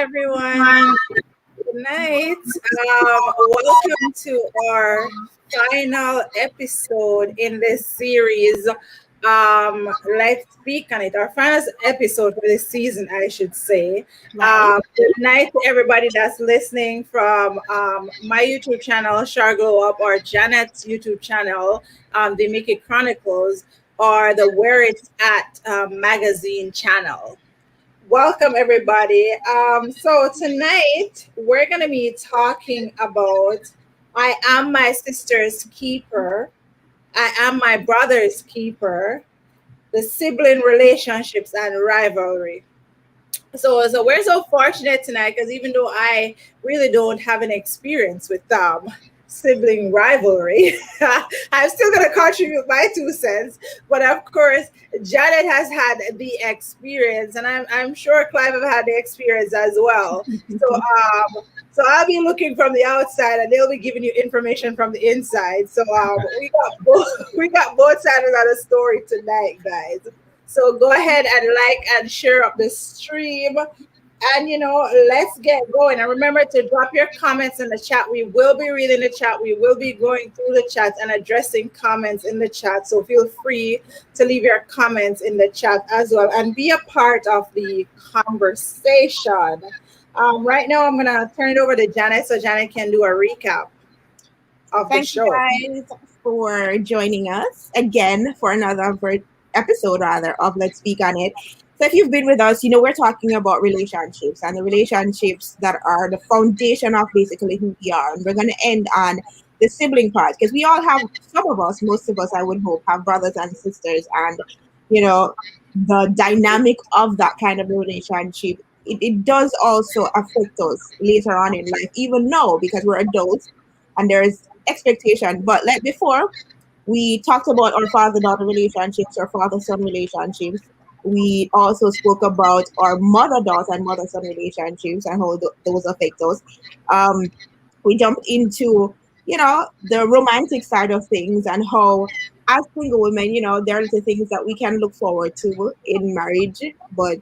everyone. Good night. Welcome to our final episode in this series. Let's speak on it. Our final episode for this season, I should say. Right. Good night to everybody that's listening from my YouTube channel, Shar Glow Up, or Janet's YouTube channel, the Miki Chronicles, or the Where Itz At magazine channel. Welcome, everybody. So, tonight we're going to be talking about I am my sister's keeper, I am my brother's keeper, the sibling relationships and rivalry. So we're so fortunate tonight because even though I really don't have an experience with sibling rivalry, I'm still going to contribute my 2 cents. But of course, Janet has had the experience, and I'm sure Clive have had the experience as well. So I'll be looking from the outside, and they'll be giving you information from the inside. So we got both sides of the story tonight, guys. So go ahead and like and share up the stream. And let's get going. And remember to drop your comments in the chat. We will be reading the chat. We will be going through the chat and addressing comments in the chat. So feel free to leave your comments in the chat as well and be a part of the conversation. Right now, I'm gonna turn it over to Janet so Janet can do a recap of the show. Thank you guys for joining us again for another episode of Let's Speak on It. So if you've been with us, we're talking about relationships and the relationships that are the foundation of basically who we are. And we're going to end on the sibling part because we all have, some of us, most of us, I would hope, have brothers and sisters. And, the dynamic of that kind of relationship, it does also affect us later on in life, even now, because we're adults and there's expectation. But like before, we talked about our father-daughter relationships, our father-son relationships. We also spoke about our mother-daughter and mother-son relationships and how those affect us. We jumped into, the romantic side of things and how, as single women, there are the things that we can look forward to in marriage, but,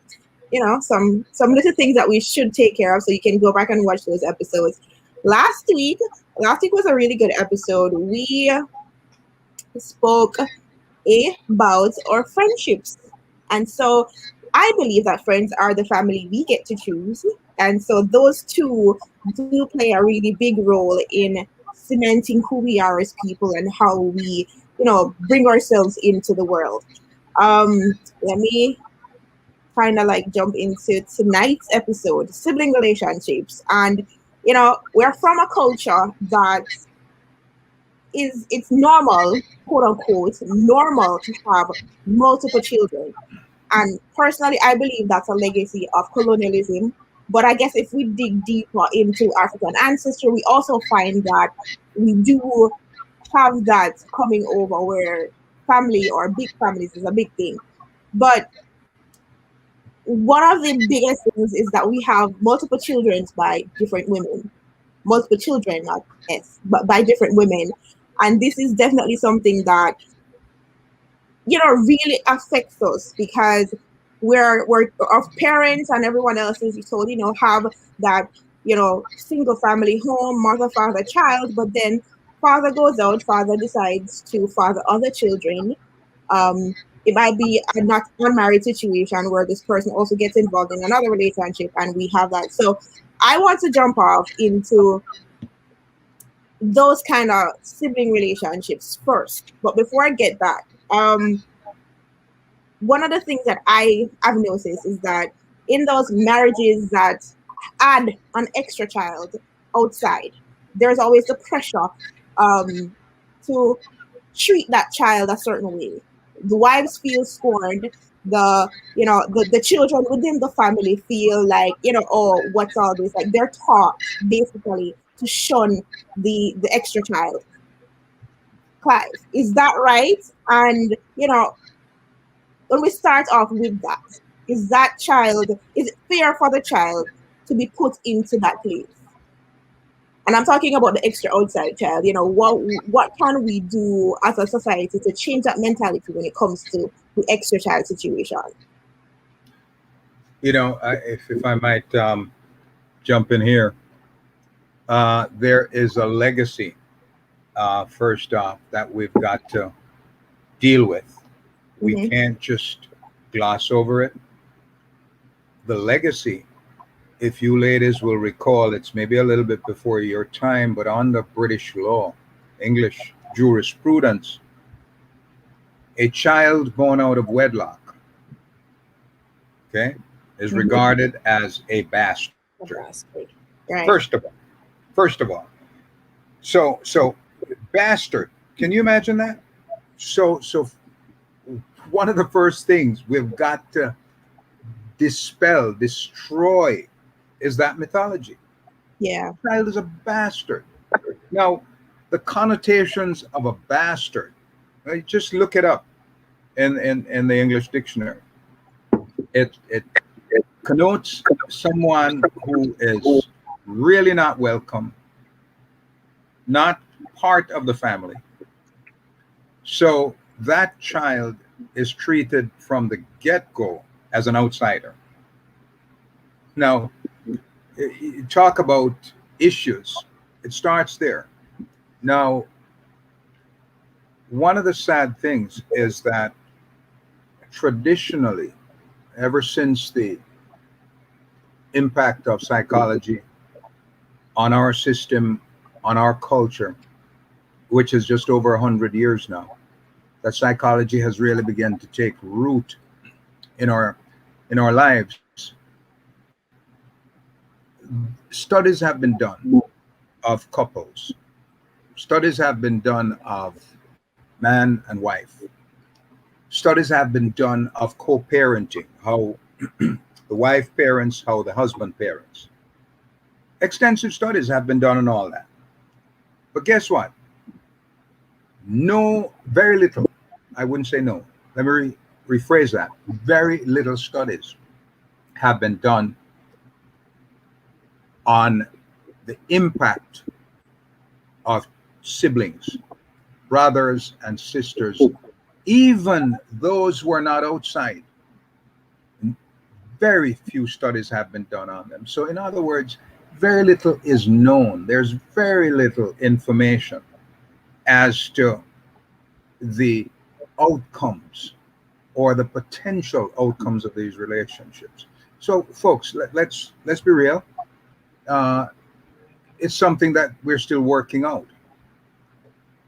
some little things that we should take care of. So you can go back and watch those episodes. Last week was a really good episode. We spoke about our friendships. And so I believe that friends are the family we get to choose. And so those two do play a really big role in cementing who we are as people and how we, bring ourselves into the world. Let me kind of like jump into tonight's episode, sibling relationships. And, we're from a culture that it's normal, quote unquote, normal to have multiple children. And personally, I believe that's a legacy of colonialism. But I guess if we dig deeper into African ancestry, we also find that we do have that coming over where family or big families is a big thing. But one of the biggest things is that we have multiple children by different women. Multiple children, not yes, but by different women. And this is definitely something that really affects us because we're our parents and everyone else is told, have that, single family home, mother, father, child, but then father goes out, father decides to father other children. It might be a not unmarried situation where this person also gets involved in another relationship and we have that. So I want to jump off into those kind of sibling relationships first. But before I get that, one of the things that I've noticed is that in those marriages that add an extra child outside, there's always the pressure to treat that child a certain way. The wives feel scorned. The children within the family feel like, oh, what's all this? Like they're taught basically to shun the extra child. Clive, is that right? And when we start off with that, is it fair for the child to be put into that place? And I'm talking about the extra outside child. What can we do as a society to change that mentality when it comes to the extra child situation? If I might jump in here. There is a legacy, first off, that we've got to deal with. We Mm-hmm. can't just gloss over it. The legacy, if you ladies will recall, it's maybe a little bit before your time, but under British law, English jurisprudence, a child born out of wedlock, okay, is Mm-hmm. regarded as a bastard. A bastard. First Right. of all, first of all, so bastard. Can you imagine that? So one of the first things we've got to dispel, destroy, is that mythology. Yeah. Child is a bastard. Now, the connotations of a bastard, just look it up in the English dictionary. It connotes someone who is really not welcome, not part of the family. So that child is treated from the get go as an outsider. Now, you talk about issues, it starts there. Now, one of the sad things is that traditionally, ever since the impact of psychology on our system, on our culture, which is just over 100 years now, that psychology has really begun to take root in our lives. Studies have been done of couples. Studies have been done of man and wife. Studies have been done of co-parenting, how the wife parents, how the husband parents. Extensive studies have been done on all that. But guess what? No, very little. I wouldn't say no. Let me rephrase that. Very little studies have been done on the impact of siblings, brothers and sisters, even those who are not outside. Very few studies have been done on them. So, in other words, very little is known. There's very little information as to the outcomes or the potential outcomes of these relationships. So, folks, let's be real. Uh, it's something that we're still working out,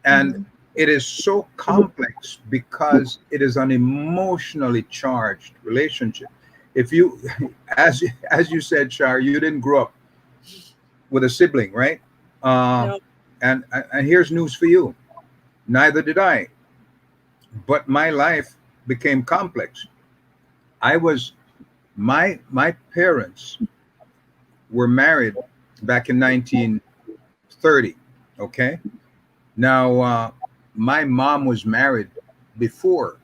and Mm-hmm. it is so complex because it is an emotionally charged relationship. If you, as you said, Shar, you didn't grow up with a sibling, right? Uh, No. and here's news for you. Neither did I. But my life became complex. I was my parents were married back in 1930. Okay. Now, my mom was married before,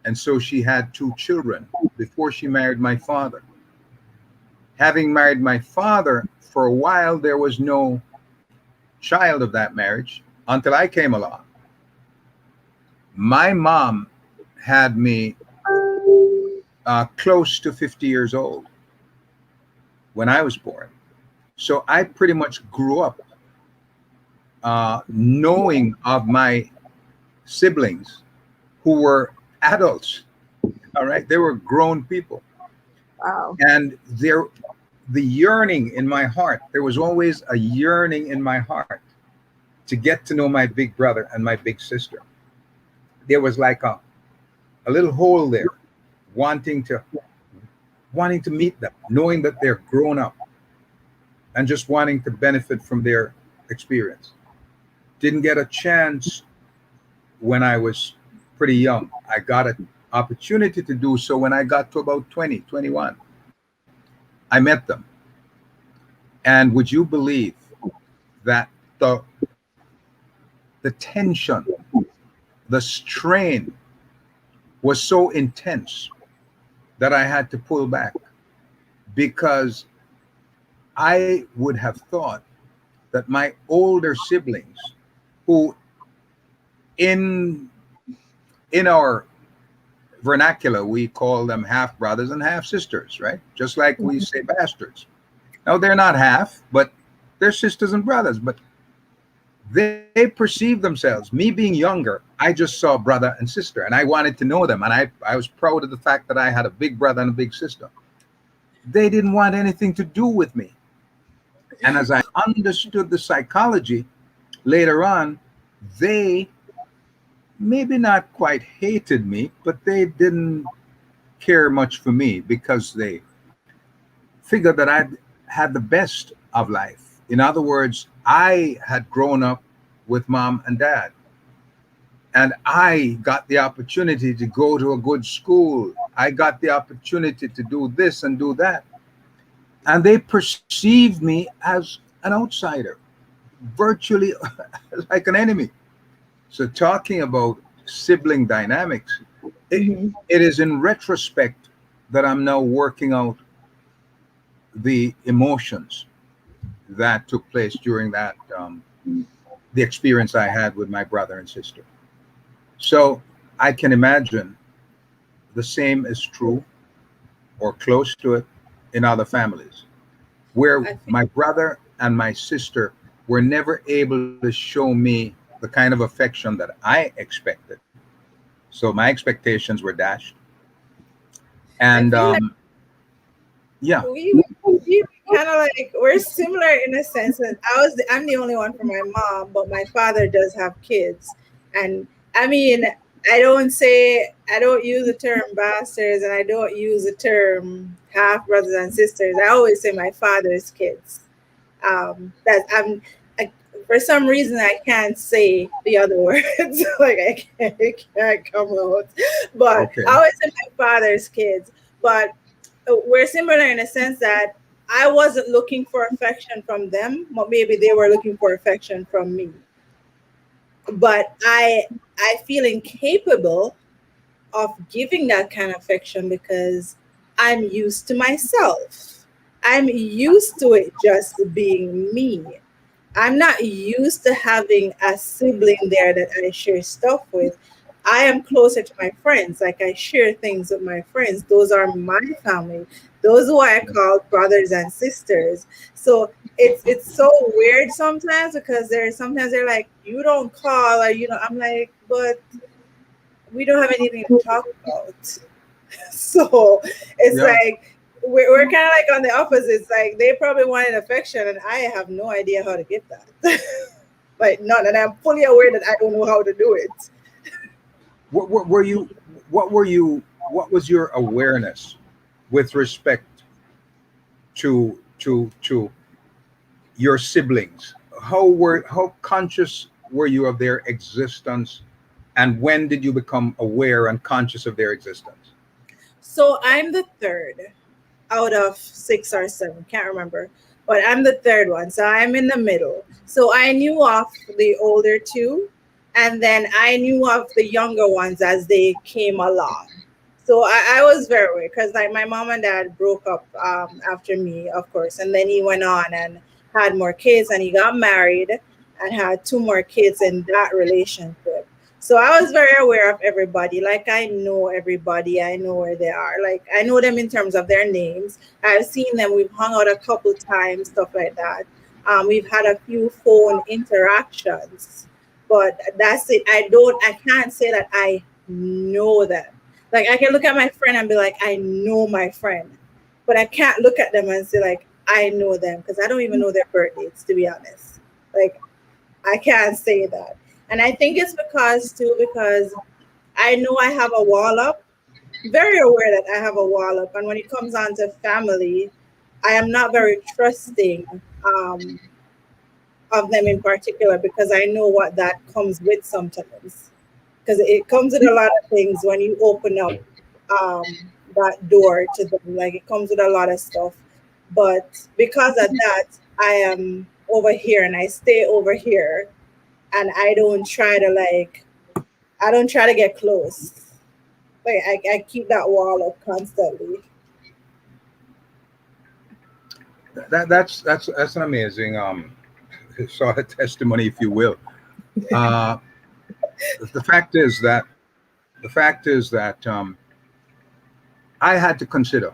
and so she had two children before she married my father. Having married my father, for a while, there was no child of that marriage until I came along. My mom had me close to 50 years old when I was born. So I pretty much grew up knowing of my siblings who were adults. All right, they were grown people, Wow. and the yearning in my heart. There was always a yearning in my heart to get to know my big brother and my big sister. There was like a little hole there, wanting to wanting to meet them, knowing that they're grown up, and just wanting to benefit from their experience. Didn't get a chance when I was pretty young. I got an opportunity to do so when I got to about 20, 21. I met them. And would you believe that the the tension, the strain was so intense that I had to pull back because I would have thought that my older siblings, who in in our vernacular we call them half brothers and half sisters, right? Just like we Mhm. say bastards. Now they're not half, but they're sisters and brothers. But they perceive themselves. Me being younger, I just saw brother and sister, and I wanted to know them, and I was proud of the fact that I had a big brother and a big sister. They didn't want anything to do with me. And as I understood the psychology later on, they maybe not quite hated me, but they didn't care much for me because they figured that I'd had the best of life. In other words, I had grown up with mom and dad, and I got the opportunity to go to a good school. I got the opportunity to do this and do that. And they perceived me as an outsider, virtually like an enemy. So, talking about sibling dynamics, Mhm. it is in retrospect that I'm now working out the emotions that took place during that the experience I had with my brother and sister. So I can imagine the same is true or close to it in other families where I think my brother and my sister were never able to show me the kind of affection that I expected. So my expectations were dashed. I And feel like yeah, we kind of like we're similar in a sense that I'm the only one for my mom, but my father does have kids, and I mean I don't use the term bastards, and I don't use the term half brothers and sisters. I always say my father's kids. That I, for some reason I can't say the other words. Like I can't come out. But I okay. always say my father's kids. But we're similar in a sense that I wasn't looking for affection from them, but maybe they were looking for affection from me. But I feel incapable of giving that kind of affection because I'm used to myself. I'm used to it just being me. I'm not used to having a sibling there that I share stuff with. I am closer to my friends. Like I share things with my friends. Those are my family. Those who I call brothers and sisters. So it's so weird sometimes because there's sometimes they're like, you don't call or I'm like, but we don't have anything to talk about. So it's Yeah. like we're kind of like on the opposites. Like they probably wanted affection, and I have no idea how to give that. Like none, and I'm fully aware that I don't know how to do it. What were you? What were you? What was your awareness with respect to your siblings? How conscious were you of their existence, and when did you become aware and conscious of their existence? So I'm the third out of six or seven, can't remember, but I'm the third one. So I'm in the middle. So I knew of the older two, and then I knew of the younger ones as they came along. So I was very weird because like my mom and dad broke up after me, of course, and then he went on and had more kids, and he got married and had two more kids in that relationship. So I was very aware of everybody. Like I know everybody. I know where they are. Like I know them in terms of their names. I've seen them. We've hung out a couple times, stuff like that. We've had a few phone interactions, but that's it. I can't say that I know them. Like I can look at my friend and be like, I know my friend, but I can't look at them and say like I know them because I don't even know their birth dates, to be honest. Like I can't say that. And I think it's because I know I have a wall up, very aware that I have a wall up. And when it comes on to family, I am not very trusting of them in particular because I know what that comes with sometimes. Because it comes with a lot of things when you open up that door to them. Like it comes with a lot of stuff. But because of that, I am over here and I stay over here and I don't try to get close. Like I keep that wall up constantly. That's an amazing sort of testimony, if you will. Uh, the fact is that I had to consider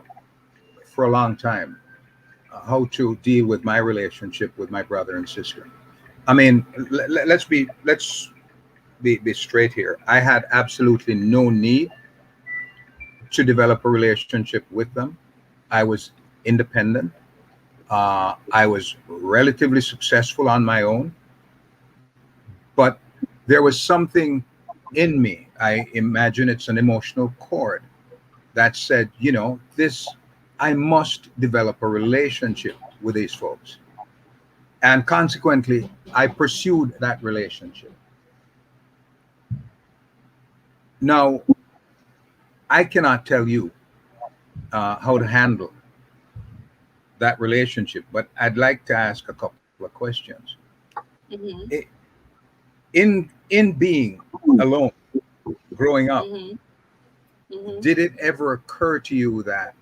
for a long time how to deal with my relationship with my brother and sister. I mean, let's be straight here. I had absolutely no need to develop a relationship with them. I was independent. I was relatively successful on my own, but there was something in me. I imagine it's an emotional cord that said, this, I must develop a relationship with these folks. And consequently, I pursued that relationship. Now, I cannot tell you how to handle that relationship, but I'd like to ask a couple of questions. Mm-hmm. I- in being alone, growing up, Mm-hmm. Mm-hmm. did it ever occur to you that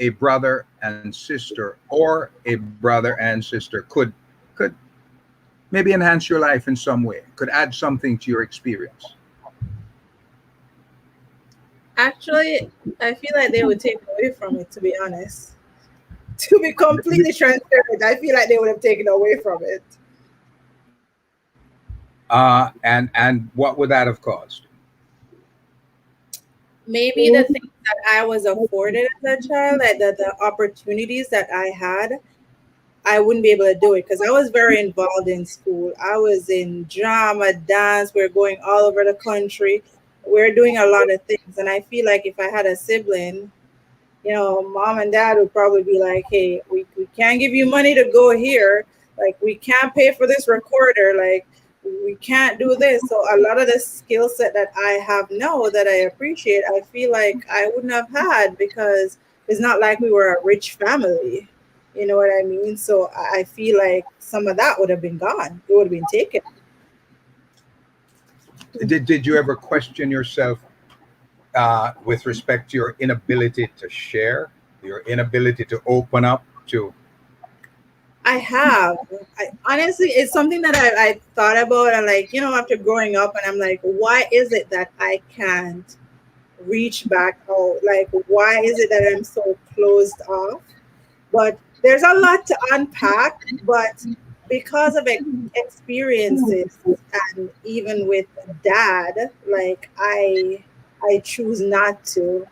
a brother and sister, or a brother and sister, could maybe enhance your life in some way, could add something to your experience? Actually, I feel like they would take away from it, to be honest. To be completely transparent, I feel like they would have taken away from it. And what would that have caused? Maybe the things that I was afforded as a child, like the opportunities that I had, I wouldn't be able to do it because I was very involved in school. I was in drama, dance. We are going all over the country. We are doing a lot of things. And I feel like if I had a sibling, mom and dad would probably be like, hey, we can't give you money to go here. Like, we can't pay for this recorder. Like, we can't do this. So a lot of the skill set that I have now that I appreciate, I feel like I wouldn't have had because it's not like we were a rich family. You know what I mean? So I feel like some of that would have been gone. It would have been taken. Did you ever question yourself with respect to your inability to share, your inability to open up to? I have. Honestly, it's something that I thought about, and like, after growing up, and I'm like, why is it that I can't reach back out? Like, why is it that I'm so closed off? But there's a lot to unpack, but because of experiences and even with dad, like I choose not to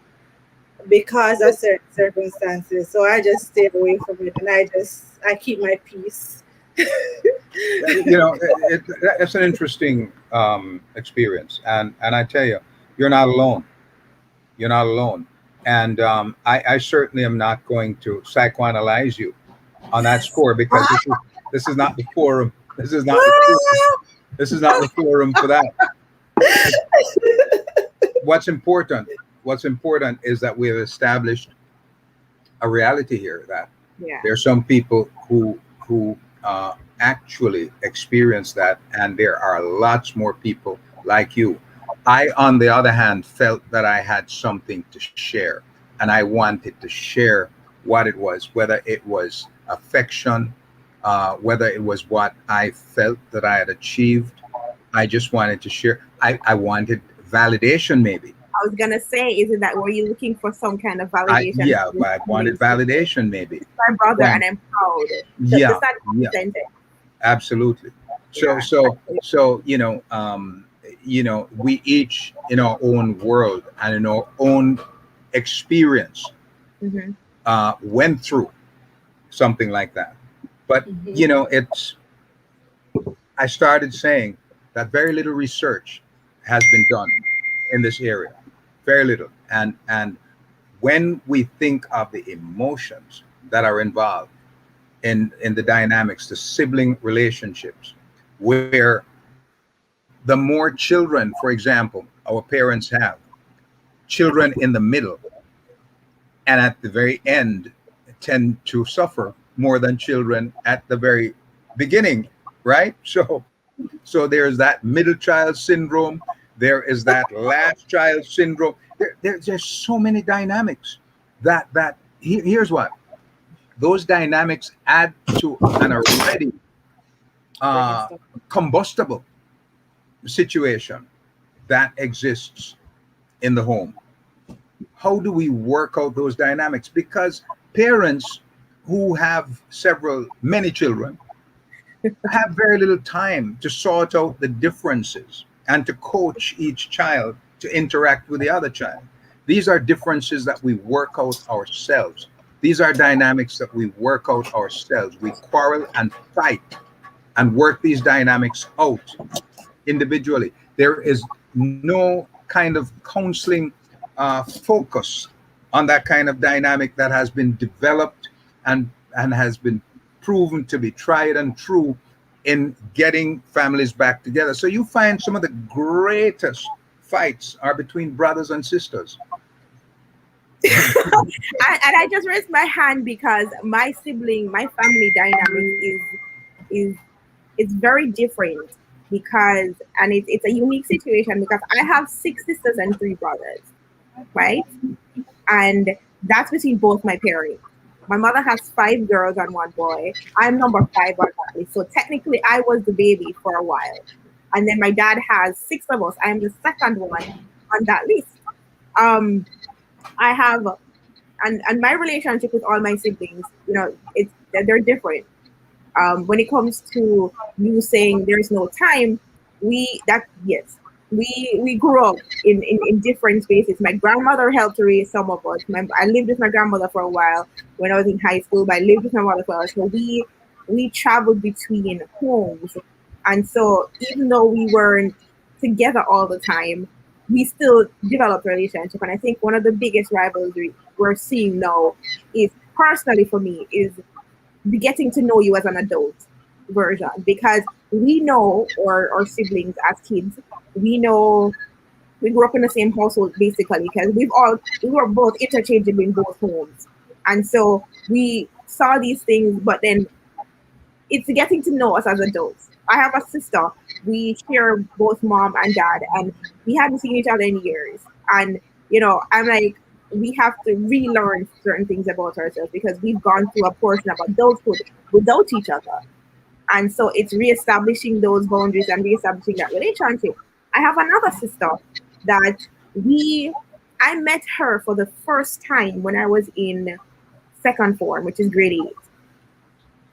because of certain circumstances. So I just stay away from it and I keep my peace. That's an interesting experience, and I tell you, you're not alone. You're not alone, and I certainly am not going to psychoanalyze you on that score because this is not the forum. This is not the forum. This is not the forum for that. What's important? What's important is that we have established a reality here that Yeah. there are some people who actually experience that, and there are lots more people like you. I, on the other hand, felt that I had something to share, and I wanted to share what it was, whether it was affection, whether it was what I felt that I had achieved. I just wanted to share. I wanted validation, maybe. I was gonna say, isn't that were you looking for some kind of validation? Yeah, I wanted validation, maybe. My brother, Then, and I'm proud. yeah, That yeah, represented. absolutely. So, Yeah. we each in our own world and in our own experience Mhm. went through something like that. But Mhm. it's. I started saying that very little research has been done in this area, very little, and when we think of the emotions that are involved in the dynamics, the sibling relationships, where the more children, for example, our parents have, children in the middle and at the very end tend to suffer more than children at the very beginning, right? So there's that middle child syndrome, there is that last child syndrome. There's just so many dynamics here's what those dynamics add to an already Bringing uh, stuff. combustible situation that exists in the home. How do we work out those dynamics? Because parents who have many children, have very little time to sort out the differences and to coach each child to interact with the other child. These are differences that we work out ourselves. These are dynamics that we work out ourselves. We quarrel and fight and work these dynamics out individually. There is no kind of counseling focus on that kind of dynamic that has been developed and has been proven to be tried and true in getting families back together. So you find some of the greatest fights are between brothers and sisters. And I just raised my hand because my sibling, my family dynamic is is very different because, and it's a unique situation because I have 6 sisters and 3 brothers, right? And that's between both my parents. My mother has 5 girls and 1 boy. I'm number 5 on that list. So technically, I was the baby for a while. And then my dad has 6 of us. I'm the second one on that list. Um, I have, and my relationship with all my siblings, they're different. When it comes to you saying there's no time, yes, we grew up in different spaces. My grandmother helped raise some of us. I lived with my grandmother for a while when I was in high school, but I lived with my mother for a while. So we traveled between homes, and so even though we weren't together all the time, we still developed a relationship. And I think one of the biggest rivalry we're seeing now is, personally for me, is the getting to know you as an adult version, because we know our siblings as kids, we know we grew up in the same household basically because we were both interchangeable in both homes, and so we saw these things. But then it's getting to know us as adults. I have a sister. We share both mom and dad, and we hadn't seen each other in years. And I'm like, we have to relearn certain things about ourselves because we've gone through a portion of adulthood without each other. And so it's reestablishing those boundaries and reestablishing that relationship. I have another sister that I met her for the first time when I was in second form, which is grade 8.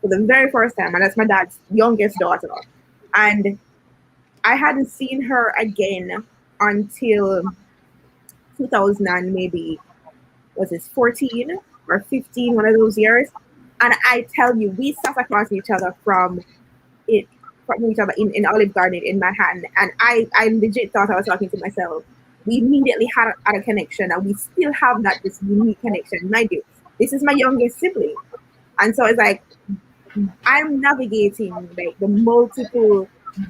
For the very first time, and that's my dad's youngest daughter. And I hadn't seen her again until 2000 and maybe, was it 14 or 15, one of those years. And I tell you, we sat across each other from each other in Olive Garden in Manhattan, and I legit thought I was talking to myself. We immediately had a connection, and we still have this unique connection. Mind you, this is my youngest sibling, and so it's like I'm navigating like the multiple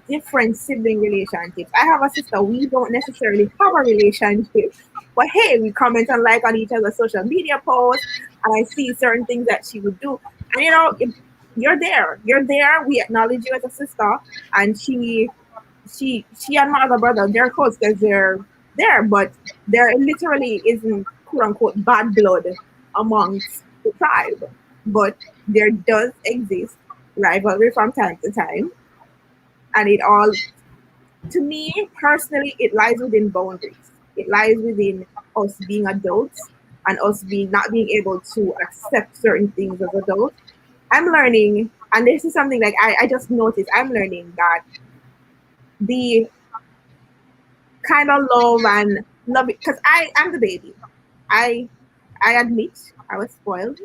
different sibling relationships. I have a sister. We don't necessarily have a relationship, but hey, we comment and like on each other's social media posts, and I see certain things that she would do. And if you're there. We acknowledge you as a sister, and she and my other brother, they're close because they're there, but there literally isn't quote unquote bad blood amongst the tribe. But there does exist rivalry from time to time, and it all, to me personally, it lies within boundaries. It lies within us being adults and us not being able to accept certain things as adults. I'm learning, and this is something like I just noticed. I'm learning that the kind of love because I'm the baby. I admit I was spoiled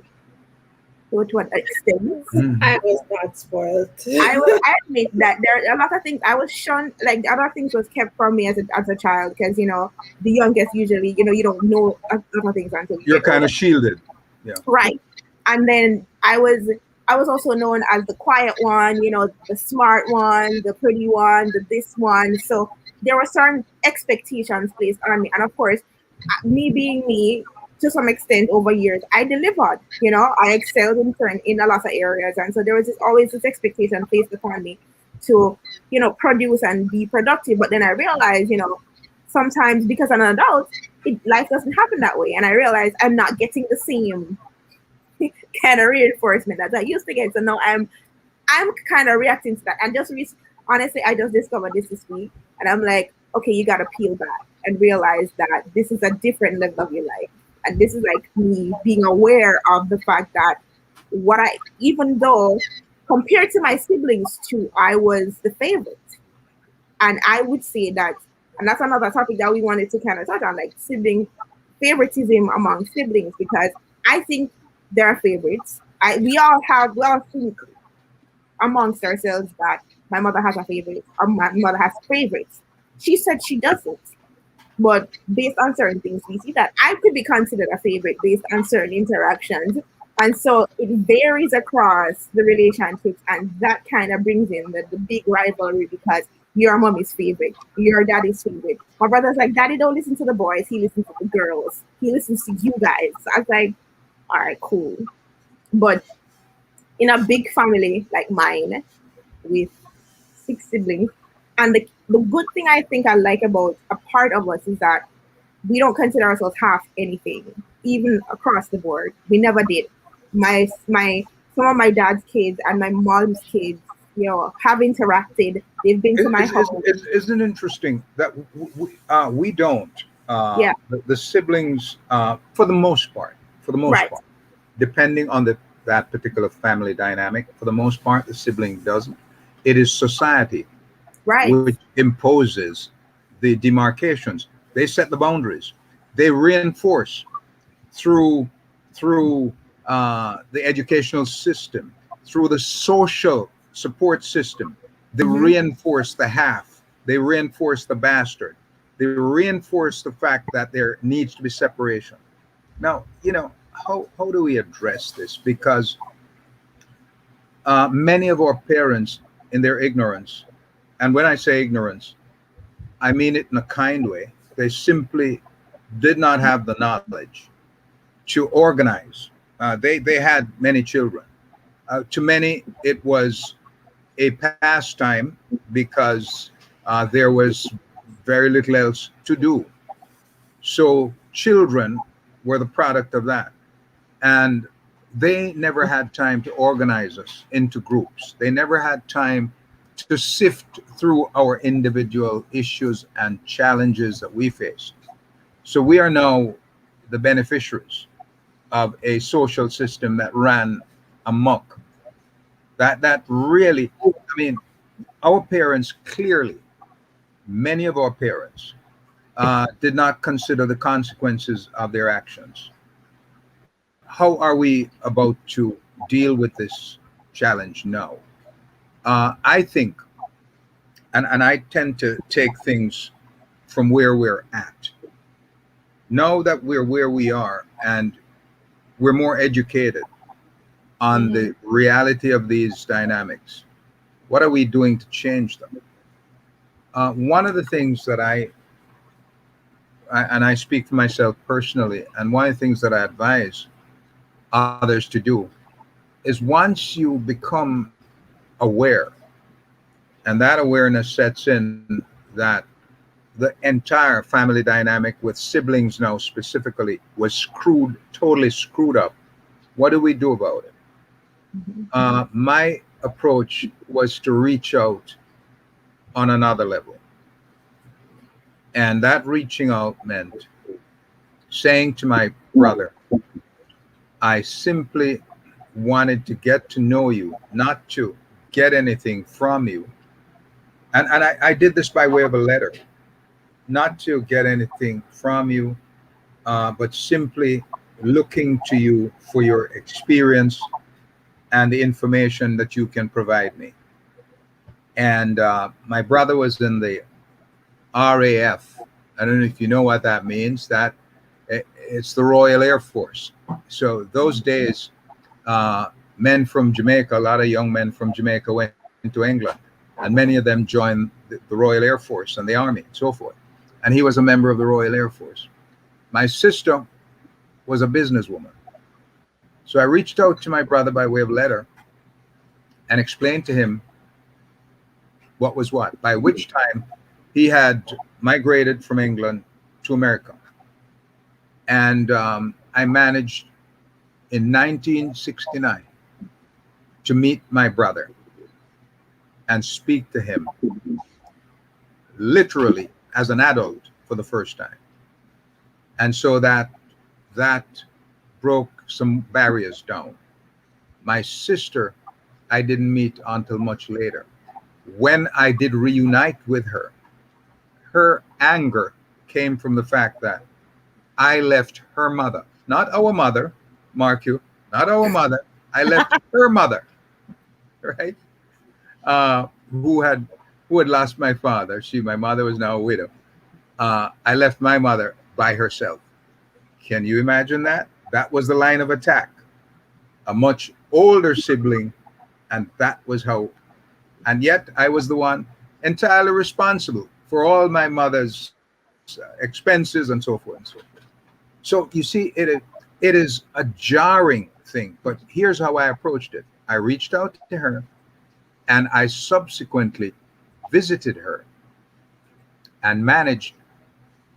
to an extent. I was not spoiled. I admit that there are a lot of things I was shown, like a lot of things was kept from me as a child because the youngest usually you don't know a lot of things until you're kind of shielded. Yeah. Right. And then I was also known as the quiet one, the smart one, the pretty one, the this one. So there were certain expectations placed on me, and of course, me being me, to some extent over years, I delivered. I excelled in a lot of areas, and so there was always this expectation placed upon me to, produce and be productive. But then I realized, sometimes because I'm an adult, life doesn't happen that way, and I realized I'm not getting the same kind of reinforcement that I used to get. So now I'm kind of reacting to that, and honestly, I just discovered this week, and I'm like, okay, you got to peel back and realize that this is a different level of your life. And this is like me being aware of the fact that even though compared to my siblings too, I was the favorite. And I would say that, and that's another topic that we wanted to kind of touch on, like sibling favoritism among siblings, because I think there are favorites. We all think amongst ourselves that my mother has a favorite or my mother has favorites. She said she doesn't. But based on certain things, we see that I could be considered a favorite based on certain interactions. And so it varies across the relationships, and that kind of brings in the big rivalry because your mommy's favorite, your daddy's favorite. My brother's like, Daddy don't listen to the boys, he listens to the girls. He listens to you guys. So I was like, all right, cool. But in a big family like mine with 6 siblings, and the good thing I think I like about a part of us is that we don't consider ourselves half anything, even across the board. We never did. My some of my dad's kids and my mom's kids, have interacted. They've been to my house. Isn't it interesting that we don't Yeah, the siblings for the most part, right, depending on that particular family dynamic, for the most part the sibling doesn't. It is society right. which imposes the demarcations. They set the boundaries. They reinforce through the educational system, through the social support system. They Hmm. reinforce the half. They reinforce the bastard. They reinforce the fact that there needs to be separation. Now, how do we address this? Because many of our parents, in their ignorance, and when I say ignorance, I mean it in a kind way, they simply did not have the knowledge to organize. They had many children. To many, it was a pastime because there was very little else to do. So children were the product of that. And they never had time to organize us into groups. They never had time to sift through our individual issues and challenges that we faced. So we are now the beneficiaries of a social system that ran amok. That really, I mean, our parents clearly, many of our parents, did not consider the consequences of their actions. How are we about to deal with this challenge now? I think, and I tend to take things from where we're at. Now that we're where we are and we're more educated on Hmm. the reality of these dynamics, what are we doing to change them? One of the things that and I speak for myself personally, and one of the things that I advise others to do is once you become aware, and that awareness sets in that the entire family dynamic with siblings now specifically was totally screwed up. What do we do about it? Hmm. My approach was to reach out on another level. And that reaching out meant saying to my brother, I simply wanted to get to know you, not to get anything from you. And I did this by way of a letter, not to get anything from you, but simply looking to you for your experience and the information that you can provide me. And my brother was in the RAF. I don't know if you know what that means. It's the Royal Air Force. So those days, men from Jamaica, a lot of young men from Jamaica went to England, and many of them joined the Royal Air Force and the Army and so forth. And he was a member of the Royal Air Force. My sister was a businesswoman. So I reached out to my brother by way of letter and explained to him what was what, by which time he had migrated from England to America. And I managed in 1969 to meet my brother and speak to him literally as an adult for the first time. And so that broke some barriers down. My sister, I didn't meet until much later. When I did reunite with her anger came from the fact that I left her mother, not our mother, mark you, not our mother. I left her mother, right? Who had lost my father. My mother was now a widow. I left my mother by herself. Can you imagine that? That was the line of attack. A much older sibling, and that was how. And yet, I was the one entirely responsible for all my mother's expenses and so forth and so forth. So you see, it is a jarring thing. But here's how I approached it. I reached out to her, and I subsequently visited her and managed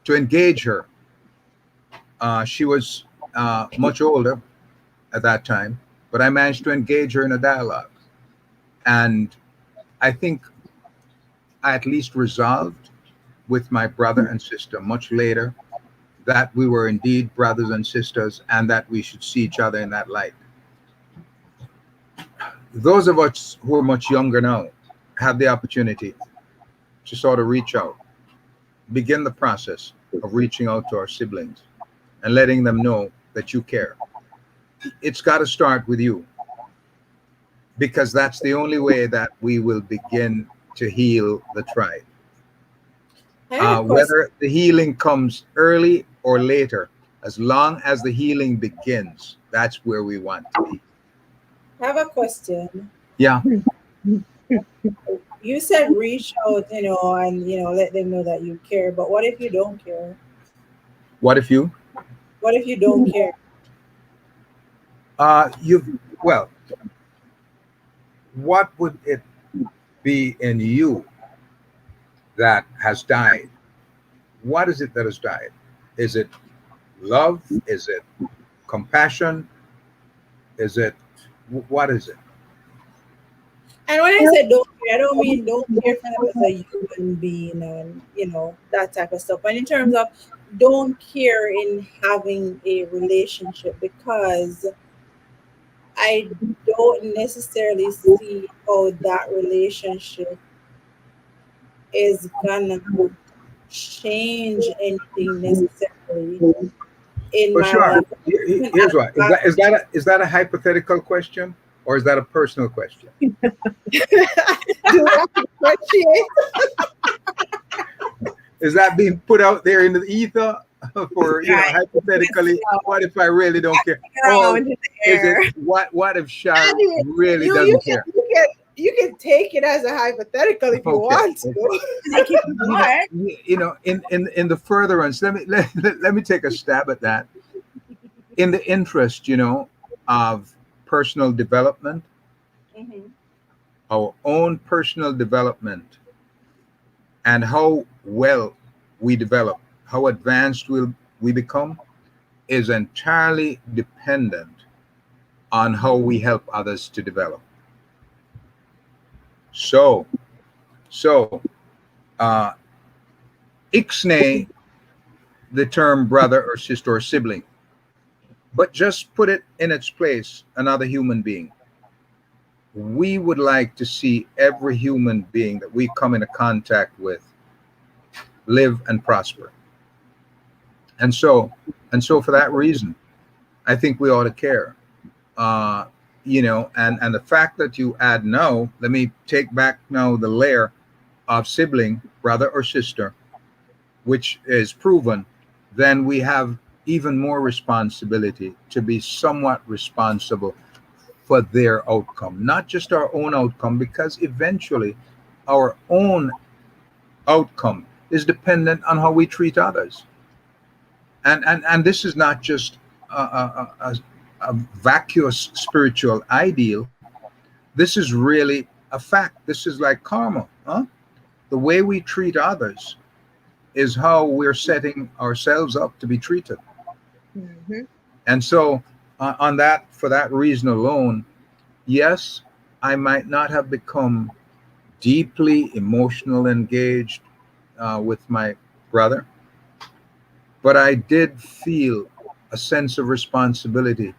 to engage her. She was much older at that time, but I managed to engage her in a dialogue. And I think I at least resolved with my brother and sister much later that we were indeed brothers and sisters and that we should see each other in that light. Those of us who are much younger now have the opportunity to sort of reach out, begin the process of reaching out to our siblings and letting them know that you care. It's got to start with you, because that's the only way that we will begin to heal the tribe. I have a question. Whether the healing comes early or later, as long as the healing begins, that's where we want to be. I have a question. Yeah. You said reach out, and let them know that you care. But what if you don't care? What if you? What if you don't care? Well, what would it be in you that has died? What is it that has died? Is it love? Is it compassion? Is it, what is it? And when I say don't care, I don't mean don't care for them as a human being and that type of stuff. But in terms of don't care in having a relationship, because I don't necessarily see how that relationship is gonna change anything necessarily in For my sure. life. Here's why. Is that a hypothetical question, or is that a personal question? Do I appreciate? Is that being put out there in the ether for Right. hypothetically? What if I really don't care? Throw Or into the is air. it what if Shar I mean, really you doesn't can, care? you can take it as a hypothetical if you Okay, want to. Like if you want. In the furtherance, let me take a stab at that. In the interest, of personal development, Mhm. our own personal development, and how well we develop, how advanced we become, is entirely dependent on how we help others to develop. So, so uh, ixnay the term brother or sister or sibling, but just put it in its place, another human being. We would like to see every human being that we come into contact with live and prosper. And so for that reason, I think we ought to care. Uh, and the fact that you add now, let me take back now the layer of sibling, brother or sister, which is proven, then we have even more responsibility to be somewhat responsible for their outcome, not just our own outcome, because eventually our own outcome is dependent on how we treat others. And this is not just a vacuous spiritual ideal. This is really a fact. This is like karma. Huh? The way we treat others is how we're setting ourselves up to be treated. Mhm. And so, for that reason alone, yes, I might not have become deeply emotional engaged with my brother, but I did feel a sense of responsibility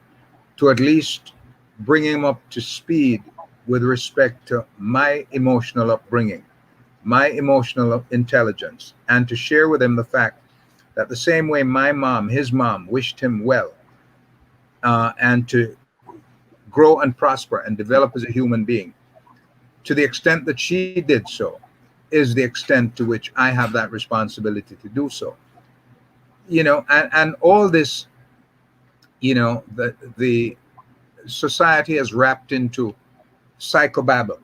to at least bringing them up to speed with respect to my emotional upbringing, my emotional intelligence, and to share with him the fact that the same way my mom, his mom, wished him well, and to grow and prosper and develop as a human being, to the extent that she did so, is the extent to which I have that responsibility to do so. And all this, the society has wrapped into psychobabble,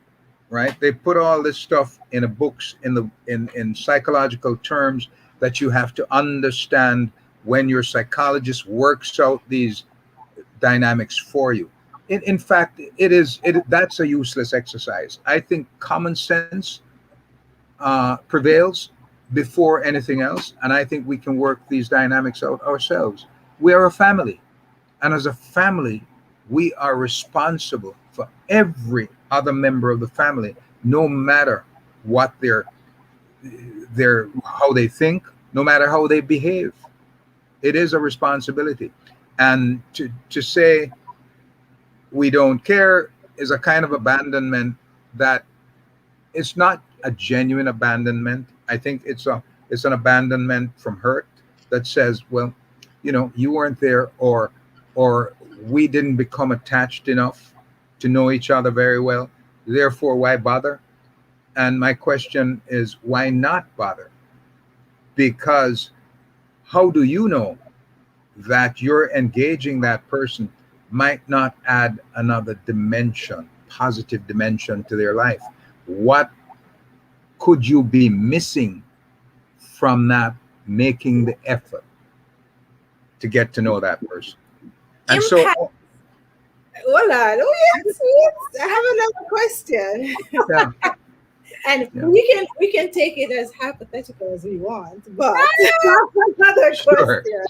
right? They put all this stuff in a books in psychological terms that you have to understand when your psychologist works out these dynamics for you. In fact, that's a useless exercise. I think common sense prevails before anything else, and I think we can work these dynamics out ourselves. We are a family, and as a family, we are responsible for every other member of the family, no matter what their how they think, no matter how they behave. It is a responsibility, and to say we don't care is a kind of abandonment that it's not a genuine abandonment. I think it's an abandonment from hurt that says, well, you weren't there, or we didn't become attached enough to know each other very well. Therefore, why bother? And my question is, why not bother? Because how do you know that you're engaging that person might not add another dimension, positive dimension to their life? What could you be missing from not making the effort to get to know that person? And so, Impact. Hold on. Oh yes, yes. I have another question. yeah, And yeah, we can take it as hypothetical as we want, but another sure. question.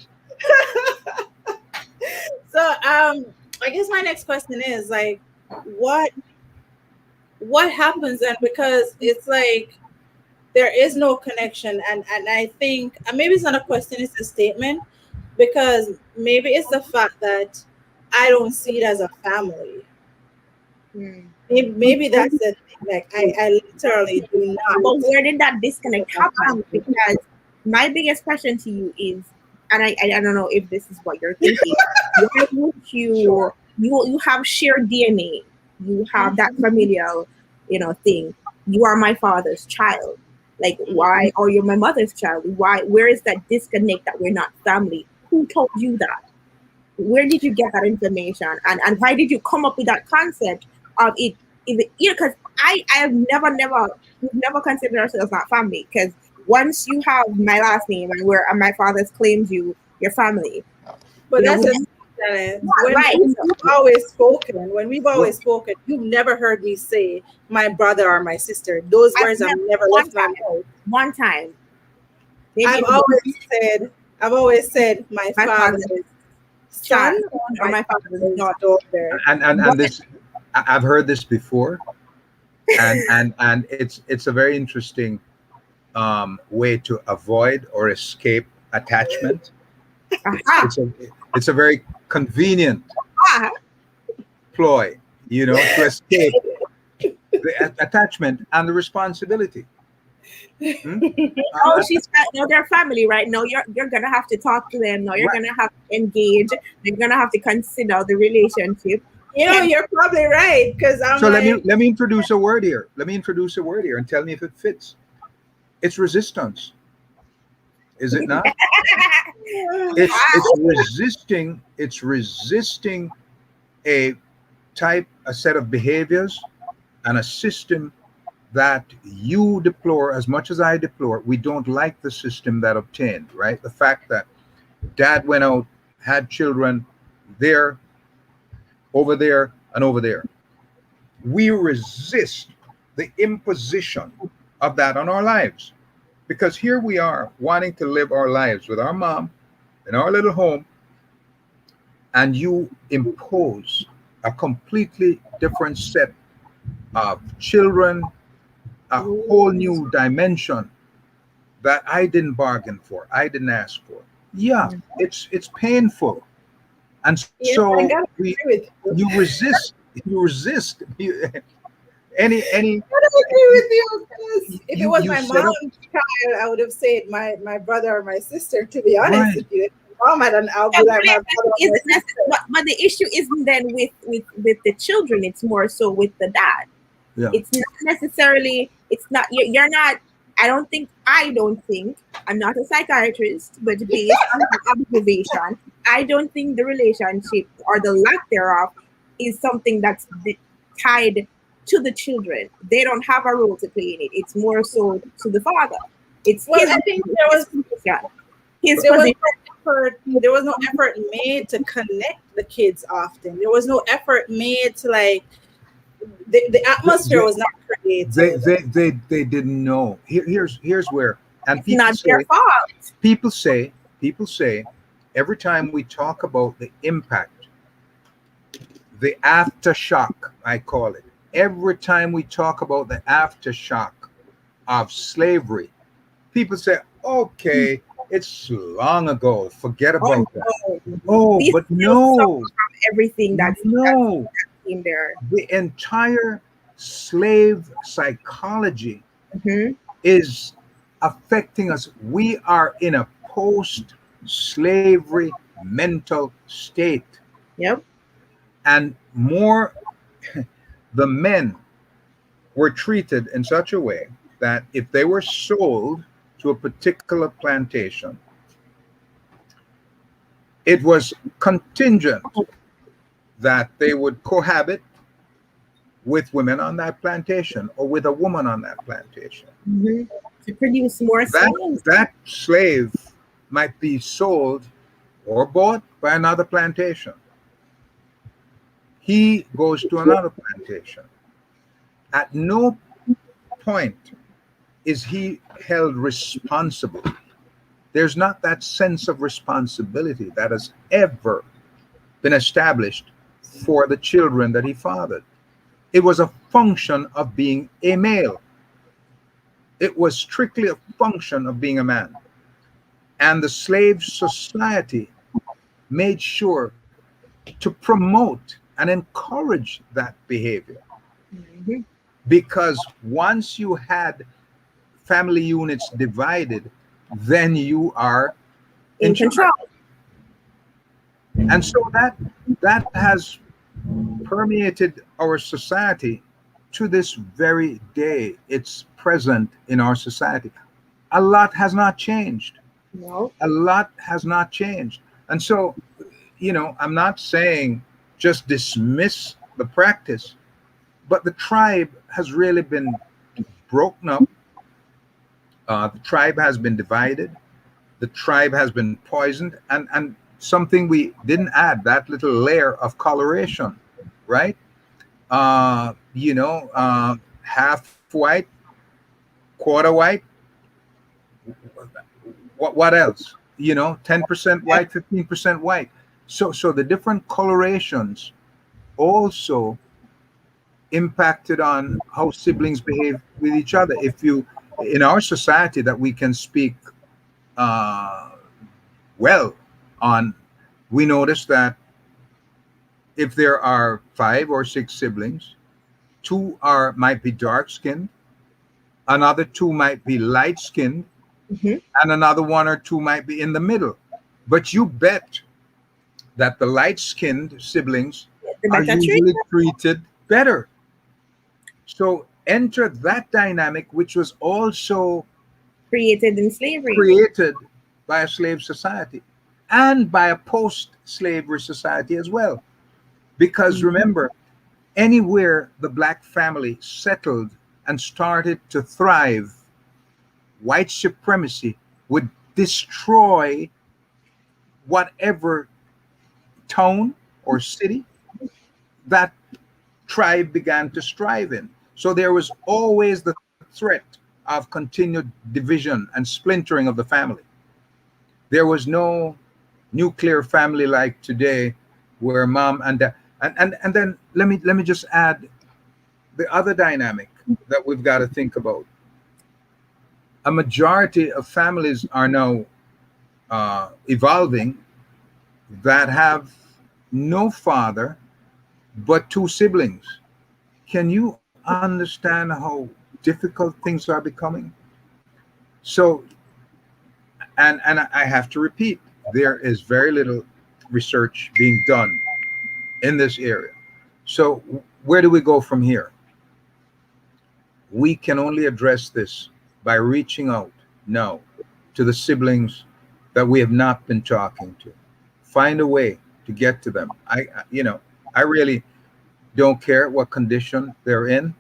So I guess my next question is like what happens then, because it's like there is no connection, and I think maybe it's not a question, it's a statement, because maybe it's the fact that I don't see it as a family. Hmm. Maybe that's the thing. Like I literally do But not where did that see it disconnect as a happen? family. Because my biggest question to you is, and I don't know if this is what you're thinking. Why would Sure. you have shared DNA? You have that familial, thing. You are my father's child. Like why? Or you're my mother's child. Why? Where is that disconnect that we're not family? Who told you that? Where did you get that information, and why did you come up with that concept of it? Because I have we've never considered ourselves not family, because once you have my last name and my father's claims your family, But that's we just when right. when we've Well, always spoken, you've never heard me say my brother or my sister. Those I've words have never never one left my time, mouth. one time, maybe I've in always said my my father's father's son child or or my my father's father's daughter. daughter. and But this, I've heard this before, and it's a very interesting way to avoid or escape attachment. aha, It's a very convenient ah, ploy, to escape the attachment and the responsibility. Hmm? oh, Uh, no, they're family, right? No, you're gonna have to talk to them. No, you're right. gonna have to engage. You're gonna have to consider the relationship. Hence, You're probably right, because I'm So let me like, let me introduce a word here. Let me introduce a word here and tell me if it fits. It's resistance, is it not? It's resisting. It's resisting a a set of behaviors and a system that you deplore as much as I deplore. We don't like the system that obtained, right? The fact that dad went out, had children there, over there, and over there. We resist the imposition of that on our lives, because here we are wanting to live our lives with our mom in our little home, and you impose a completely different set of children, a whole new dimension that I didn't bargain for, I didn't ask for. Yeah, it's painful. And Yes, so I gotta we agree with you. you resist you resist any I gotta agree with you because if it was you my set up mom's child, I would have said my brother or my sister. To be honest right. with you, if my mom, I'll Yeah, be like my brother or my isn't sister. but the issue isn't then with the children. It's more so with the dad. Yeah. It's not necessarily. It's not. You're not. I don't think. I'm not a psychiatrist, but based on my observation, I don't think the relationship or the lack thereof is something that's tied to the children. They don't have a role to play in it. It's more so to the father. It's Well, I think his position. His there was position. no effort. There was no effort made to connect the kids. Often there was no effort made to like the atmosphere They, was not created. they didn't know. Here's where, and It's not their say fault. people say people say every time we talk about the impact, the aftershock, I call it. Every time we talk about the aftershock of slavery, people say, okay, it's long ago. Forget Oh about that. no, Oh, we but still suffer no, from everything that's no. in there. The entire slave psychology Hmm. is affecting us. We are in a post slavery mental state. Yep. And more, the men were treated in such a way that if they were sold to a particular plantation, it was contingent that they would cohabit with women on that plantation or with a woman on that plantation. Hmm. To produce more That slaves. that slave might be sold or bought by another plantation. He goes to another plantation. At no point is he held responsible. There's not that sense of responsibility that has ever been established for the children that he fathered. It was a function of being a male. It was strictly a function of being a man. And the slave society made sure to promote and encourage that behavior. Hmm. Because once you had family units divided, then you are in In charge. control. And so that has permeated our society to this very day. It's present in our society. A lot has not changed. No. A lot has not changed. And so, I'm not saying just dismiss the practice, but the tribe has really been broken up. The tribe has been divided. The tribe has been poisoned, and something we didn't add, that little layer of coloration, right? Half white, quarter white. What else? 10% white, 15% white. So the different colorations also impacted on how siblings behave with each other. If you In our society that we can speak uh, well on, we notice that if there are 5 or 6 siblings, two are might be dark skinned, another two might be light skinned, Hmm. and another one or two might be in the middle. But you bet that the light skinned siblings The are better usually treatment treated better. So enter that dynamic, which was also created in slavery. created by a slave society and by a post slavery society as well. Because Mhm. remember, anywhere the black family settled and started to thrive, white supremacy would destroy whatever town or city that tribe began to strive in. So there was always the threat of continued division and splintering of the family. There was no nuclear family like today where mom and dad, and then let me just add the other dynamic that we've got to think about. A majority of families are now evolving that have no father, but two siblings. Can you understand how difficult things are becoming? So, and I have to repeat, there is very little research being done in this area. So, where do we go from here? We can only address this by reaching out now to the siblings that we have not been talking to. Find a way to get to them. I really don't care what condition they're in,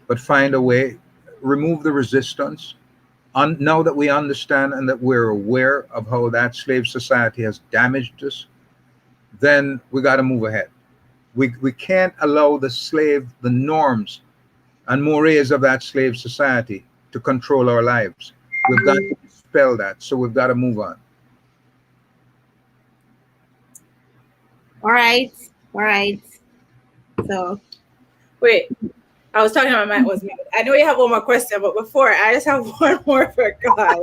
but find a way, remove the resistance. Now that we understand and that we're aware of how that slave society has damaged us, then we got to move ahead. We can't allow the norms and mores of that slave society to control our lives. We've got to dispel that. So we've got to move on. All right. All right. So, Wait, I was talking, my mic was muted. I know you have one more question, but before, I just have one more for God.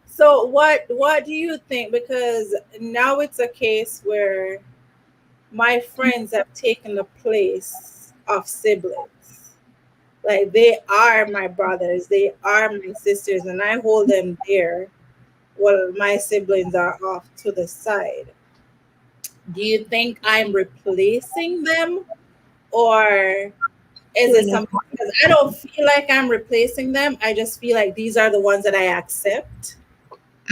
So what do you think? Because now it's a case where my friends have taken the place of siblings. Like, they are my brothers, they are my sisters, and I hold them dear while my siblings are off to the side. Do you think I'm replacing them, or is it something? Because I don't feel like I'm replacing them. I just feel like these are the ones that I accept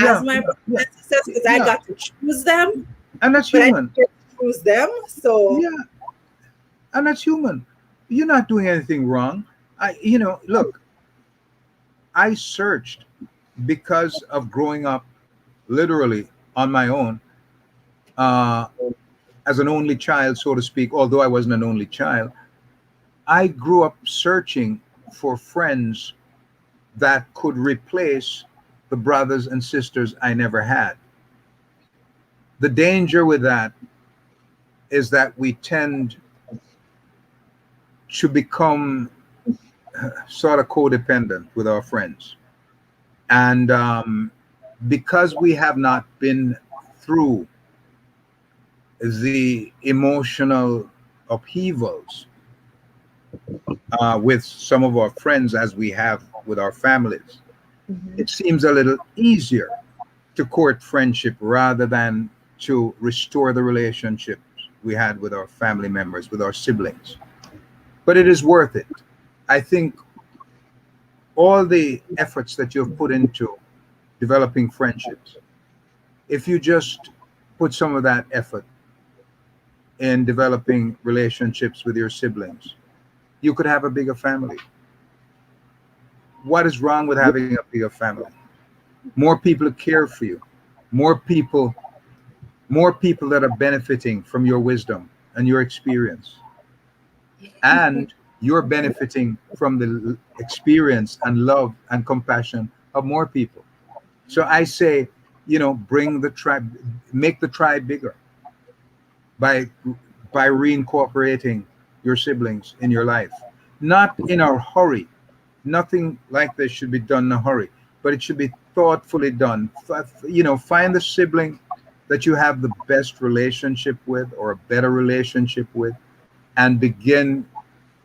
as my brothers and sisters, because I got to choose them, and that's but I human. didn't choose them. So Yeah, and that's human. You're not doing anything wrong. Look, I searched because of growing up literally on my own, uh, as an only child, so to speak. Although I wasn't an only child, I grew up searching for friends that could replace the brothers and sisters I never had. The danger with that is that we tend to become sort of codependent with our friends. And because we have not been through the emotional upheavals with some of our friends as we have with our families, it seems a little easier to court friendship rather than to restore the relationships we had with our family members, with our siblings. But it is worth it. I think all the efforts that you've put into developing friendships, if you just put some of that effort in developing relationships with your siblings, you could have a bigger family. What is wrong with having a bigger family? More people care for you, more people more people that are benefiting from your wisdom and your experience, and you're benefiting from the experience and love and compassion of more people. So I say, bring the tribe, make the tribe bigger by reincorporating your siblings in your life, not in a hurry. Nothing like this should be done in a hurry, but it should be thoughtfully done. Find the sibling that you have the best relationship with or a better relationship with, and begin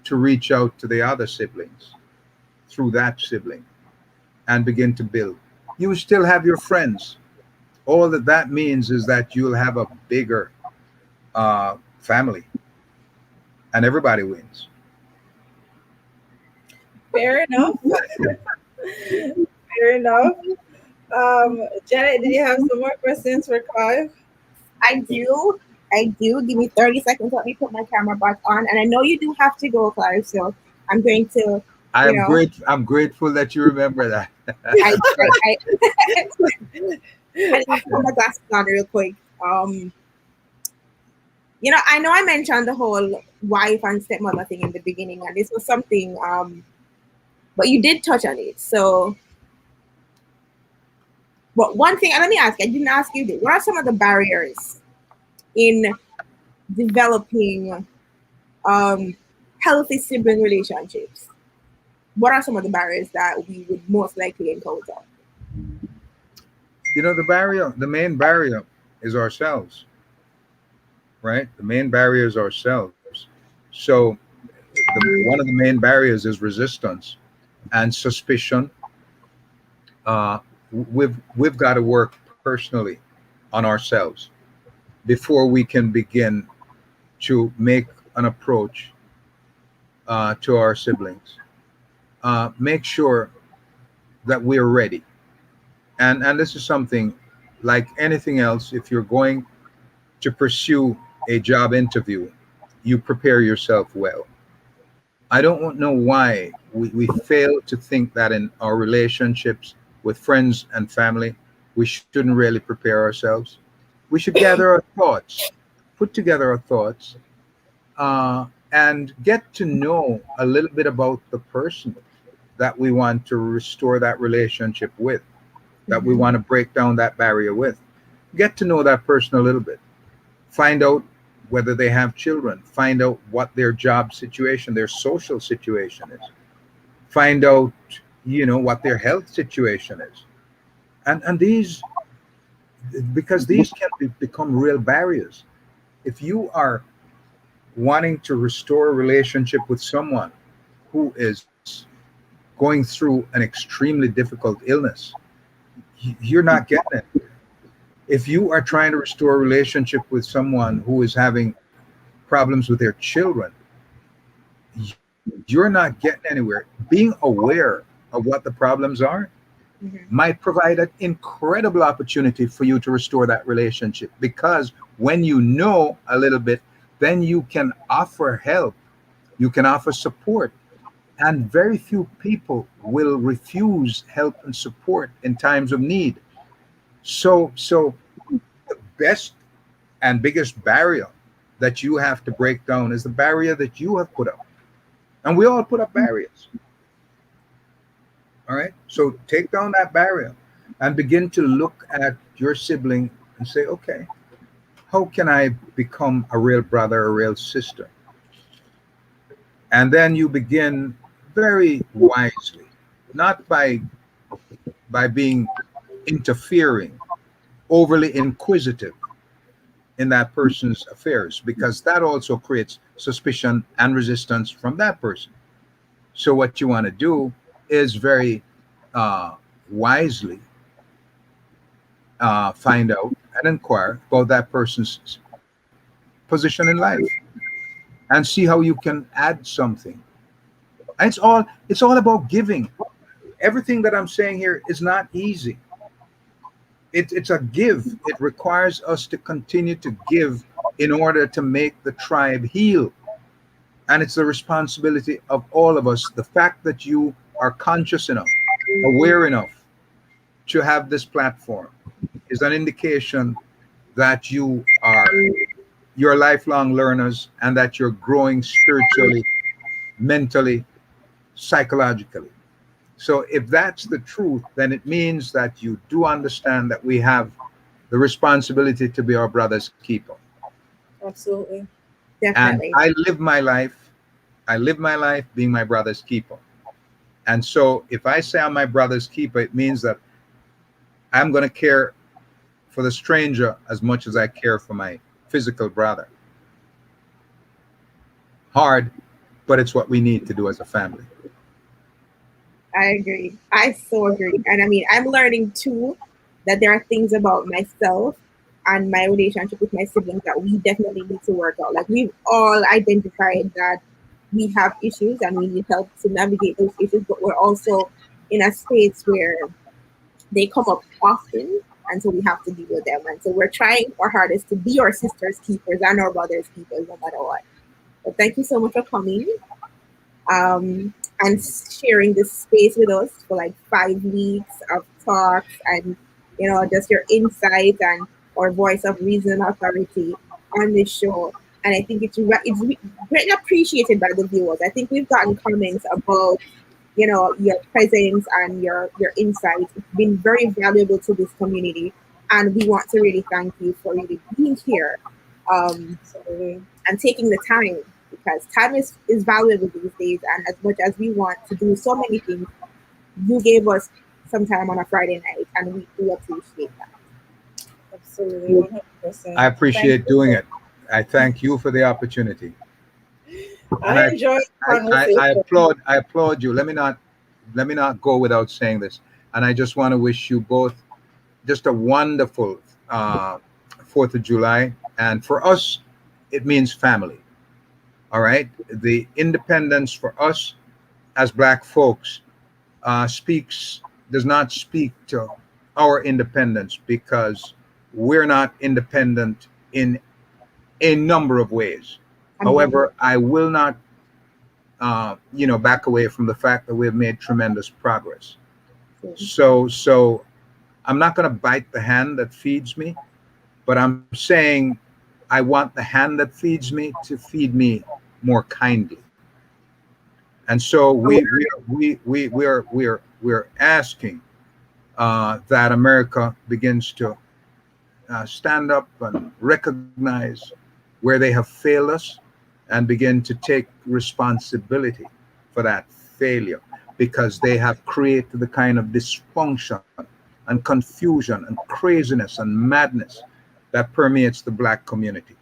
to reach out to the other siblings through that sibling and begin to build. You still have your friends. All that means is that you'll have a bigger family, and everybody wins. fair enough. Fair enough. Janet, did you have some more questions for Clive? I do. I do. Give me 30 seconds. Let me put my camera back on. And I know you do have to go, Clive. So I'm going to, I'm grateful that you remember that. I just put my glasses on real quick. I know I mentioned the whole wife and stepmother thing in the beginning, and this was something, but you did touch on it. So, but one thing, and let me ask you, I didn't ask you this. What are some of the barriers in developing healthy sibling relationships? What are some of the barriers that we would most likely encounter? The main barrier is ourselves. right? The main barrier is ourselves. So one of the main barriers is resistance and suspicion. We've got to work personally on ourselves before we can begin to make an approach to our siblings. Make sure that we're ready. And this is something like anything else. If you're going to pursue a job interview, you prepare yourself well. I don't know why we fail to think that in our relationships with friends and family, we shouldn't really prepare ourselves. We should gather our thoughts, put together our thoughts, and get to know a little bit about the person that we want to restore that relationship with, that we Mhm. want to break down that barrier with. Get to know that person a little bit. Find out whether they have children. Find out what their job situation, their social situation is. Find out, what their health situation is. And these, because these can become real barriers. If you are wanting to restore a relationship with someone who is going through an extremely difficult illness, you're not getting it. If you are trying to restore a relationship with someone who is having problems with their children, you're not getting anywhere. Being aware of what the problems are Mhm. might provide an incredible opportunity for you to restore that relationship, because when you know a little bit, then you can offer help, you can offer support, and very few people will refuse help and support in times of need. So the best and biggest barrier that you have to break down is the barrier that you have put up. And we all put up barriers. All right. So take down that barrier and begin to look at your sibling and say, okay, how can I become a real brother, a real sister? And then you begin very wisely, not by being interfering, overly inquisitive in that person's affairs, because that also creates suspicion and resistance from that person. So what you want to do is very uh, wisely find out and inquire about that person's position in life and see how you can add something. And it's all about giving. Everything that I'm saying here is not easy. It's a give. It requires us to continue to give in order to make the tribe heal. And it's the responsibility of all of us. The fact that you are conscious enough, aware enough to have this platform is an indication that you're lifelong learners, and that you're growing spiritually, mentally, psychologically. So if that's the truth, then it means that you do understand that we have the responsibility to be our brother's keeper. Absolutely. And Definitely. I live my life being my brother's keeper. And so if I say I'm my brother's keeper, it means that I'm going to care for the stranger as much as I care for my physical brother. Hard, but it's what we need to do as a family. I agree. I so agree. And I mean, I'm learning too that there are things about myself and my relationship with my siblings that we definitely need to work out. Like we've all identified that we have issues and we need help to navigate those issues, but we're also in a space where they come up often, and so we have to deal with them. And so we're trying our hardest to be our sisters' keepers and our brothers' keepers no matter what. But thank you so much for coming and sharing this space with us for like 5 weeks of talks and just your insight and our voice of reason and authority on this show. And I think it's greatly appreciated by the viewers. I think we've gotten comments about your presence and your insights. It's been very valuable to this community, and we want to really thank you for really being here Absolutely. and taking the time, because time is valuable these days. And as much as we want to do so many things, you gave us some time on a Friday night, and we do appreciate that. Absolutely. I 100%. Thank appreciate you. doing it. I thank you for the opportunity, and I enjoyed the I conversation. applaud you. Let me not go without saying this. And I just want to wish you both just a wonderful uh, 4th of July. And for us, it means family. All right. The independence for us as Black folks speaks does not speak to our independence because we're not independent in a number of ways. However, I will not, back away from the fact that we've made tremendous progress. So I'm not going to bite the hand that feeds me, but I'm saying I want the hand that feeds me to feed me more kindly. And so we're asking that America begins to stand up and recognize where they have failed us and begin to take responsibility for that failure because they have created the kind of dysfunction and confusion and craziness and madness that permeates the Black community.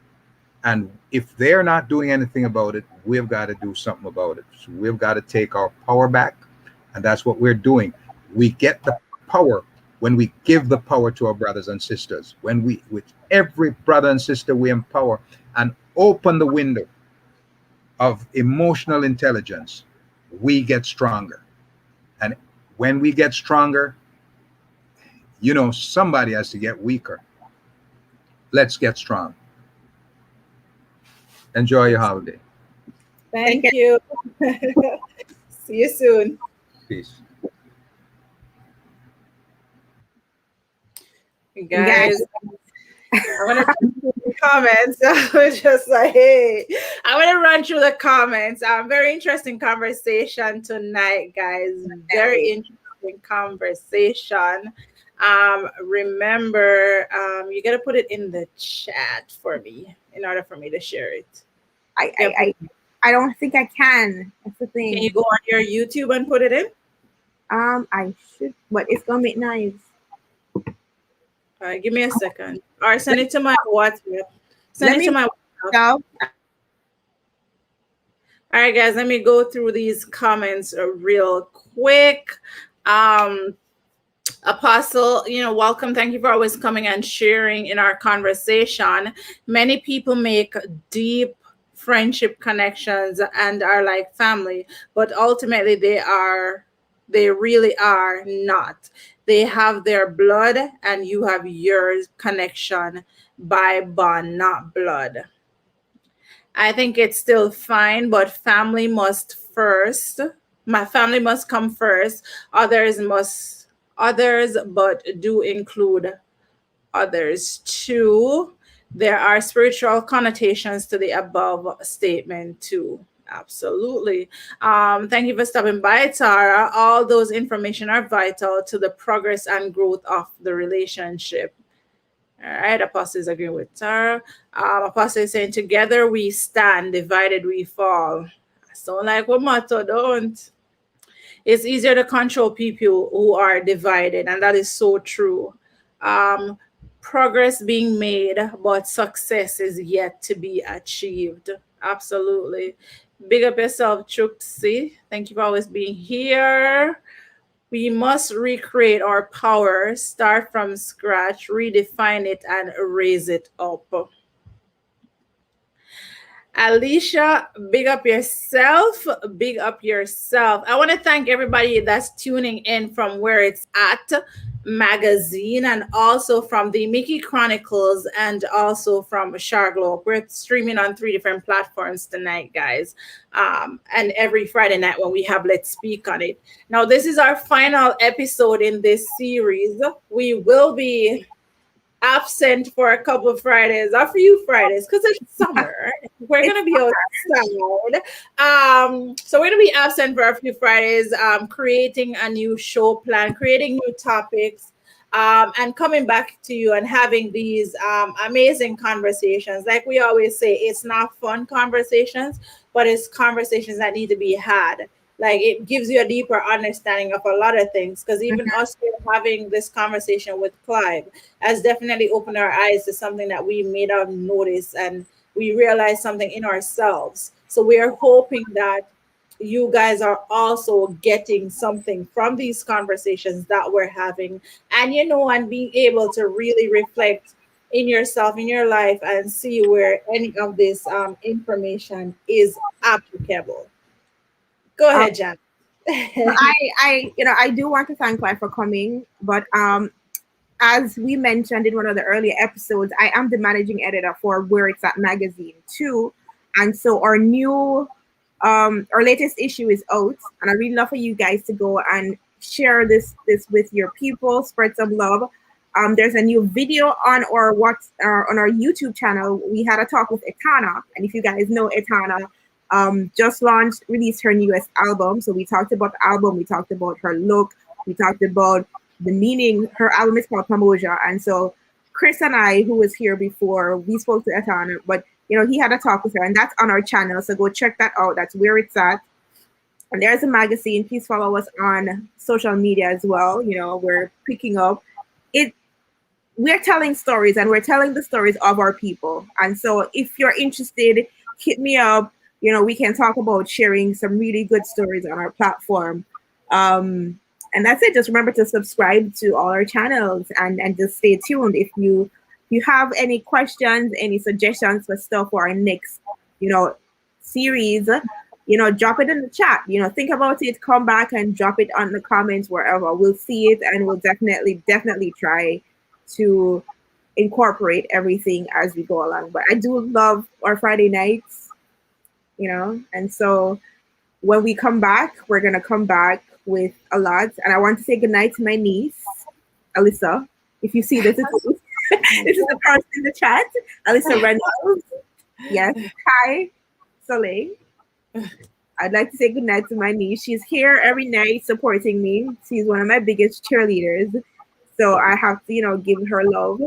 And if they're not doing anything about it, we've got to do something about it. So we've got to take our power back. And that's what we're doing. We get the power when we give the power to our brothers and sisters. When we, with every brother and sister we empower and open the window of emotional intelligence, we get stronger. And when we get stronger, somebody has to get weaker. Let's get strong. Enjoy your holiday. Thank you. See you soon. Peace. Guys, I want to run through the comments. I was just like, hey, I want to run through the comments. Very interesting conversation tonight, guys. Very interesting conversation. Remember, you got to put it in the chat for me in order for me to share it. I don't think I can. That's the thing. Can you go on your YouTube and put it in? I should, but it's gonna make noise. All right, give me a second. Or send it to my WhatsApp. Send it to my WhatsApp. Go. All right, guys, let me go through these comments real quick. Apostle, welcome. Thank you for always coming and sharing in our conversation. Many people make deep friendship connections and are like family, but ultimately they really are not. They have their blood and you have your connection by bond, not blood. I think it's still fine, but family must first. My family must come first. Others, but do include others too. There are spiritual connotations to the above statement too. Absolutely. Thank you for stopping by, Tara. All those information are vital to the progress and growth of the relationship. All right, Apostle is agreeing with Tara. Apostle is saying, together we stand, divided we fall. I sound like what motto, don't. It's easier to control people who are divided, and that is so true. Progress being made, but success is yet to be achieved. Absolutely. Big up yourself, Chuxi. Thank you for always being here. We must recreate our power, start from scratch, redefine it, and raise it up. Alicia, big up yourself. Big up yourself. I want to thank everybody that's tuning in from Where It's At magazine and also from the Miki Chronicles and also from Shar Glow Up. We're streaming on 3 different platforms tonight, guys. And every Friday night when we have Let's Speak on It. Now, this is our final episode in this series. We will be absent for a couple of Fridays, a few Fridays, because it's summer. We're gonna be outside. So we're gonna be absent for a few Fridays, creating a new show plan, creating new topics, and coming back to you and having these amazing conversations. Like we always say, it's not fun conversations, but it's conversations that need to be had. Like it gives you a deeper understanding of a lot of things, because even us having this conversation with Clive has definitely opened our eyes to something that we may not notice, and we realize something in ourselves. So we are hoping that you guys are also getting something from these conversations that we're having, and and being able to really reflect in yourself, in your life, and see where any of this information is applicable. Go Um, ahead, Jan. I do want to thank Clive for coming, but as we mentioned in one of the earlier episodes, I am the managing editor for Where Itz At magazine too, and so our latest issue is out, and I really love for you guys to go and share this with your people, spread some love. There's a new video on on our YouTube channel. We had a talk with Etana, and if you guys know Etana, just released her newest album. So we talked about the album, we talked about her look, we talked about the meaning. Her album is called Pamoja, and so Chris and I, who was here before, we spoke to Etana, but he had a talk with her, and that's on our channel. So go check that out. That's Where It's At. And there's a magazine. Please follow us on social media as well. We're picking up it. We're telling stories, and we're telling the stories of our people. And so if you're interested, hit me up. We can talk about sharing some really good stories on our platform. And that's it. Just remember to subscribe to all our channels and just stay tuned. If you have any questions, any suggestions for stuff for our next, series, drop it in the chat. Think about it, come back and drop it on the comments wherever. We'll see it, and we'll definitely try to incorporate everything as we go along. But I do love our Friday nights, and so when we come back, we're gonna come back with a lot. And I want to say goodnight to my niece, Alyssa. If you see this, this is the person in the chat, Alyssa Reynolds. Yes, hi, Soleil. I'd like to say goodnight to my niece. She's here every night supporting me. She's one of my biggest cheerleaders. So I have to, give her love.